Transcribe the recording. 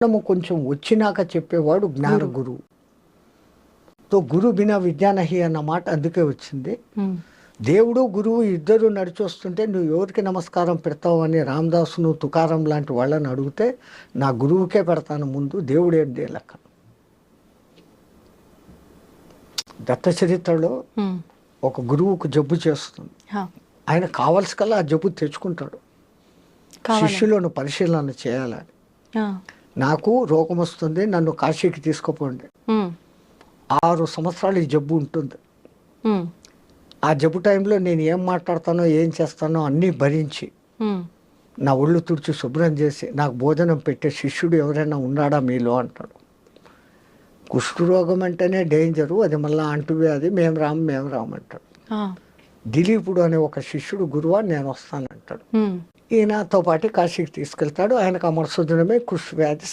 జ్ఞానము కొంచెం వచ్చినాక చెప్పేవాడు జ్ఞాన గురువు. తో గురు బినా విద్యా నహి అన్న మాట అందుకే వచ్చింది. దేవుడు గురువు ఇద్దరు నడిచొస్తుంటే నువ్వు ఎవరికి నమస్కారం పెడతావు అని రామదాసును తుకారం లాంటి వాళ్ళని అడిగితే నా గురువుకే పెడతాను ముందు, దేవుడు ఏంటి లెక్క. దత్త చరిత్రలో ఒక గురువుకు జబ్బు చేస్తుంది, ఆయన కావలసి కల్లా ఆ జబ్బు తెచ్చుకుంటాడు, శిష్యులను పరిశీలన చేయాలని. నాకు రోగం వస్తుంది, నన్ను కాశీకి తీసుకుపోండి. 6 సంవత్సరాలు ఈ జబ్బు ఉంటుంది. ఆ జబ్బు టైంలో నేను ఏం మాట్లాడతానో ఏం చేస్తానో అన్నీ భరించి నా ఒళ్ళు తుడిచి శుభ్రం చేసి నాకు భోజనం పెట్టే శిష్యుడు ఎవరైనా ఉన్నాడా మీలో అంటాడు. కుష్ఠరోగం అంటేనే డేంజరు, అది మళ్ళీ అంటువ్యాధి, మేము రామంటాడు. దిలీపుడు అనే ఒక శిష్యుడు గురువా నేను వస్తానంటాడు. ఈయనతో పాటు కాశీకి తీసుకెళ్తాడు. ఆయనకు ఆ మరుసటి దినమే కుష్ఠవ్యాధి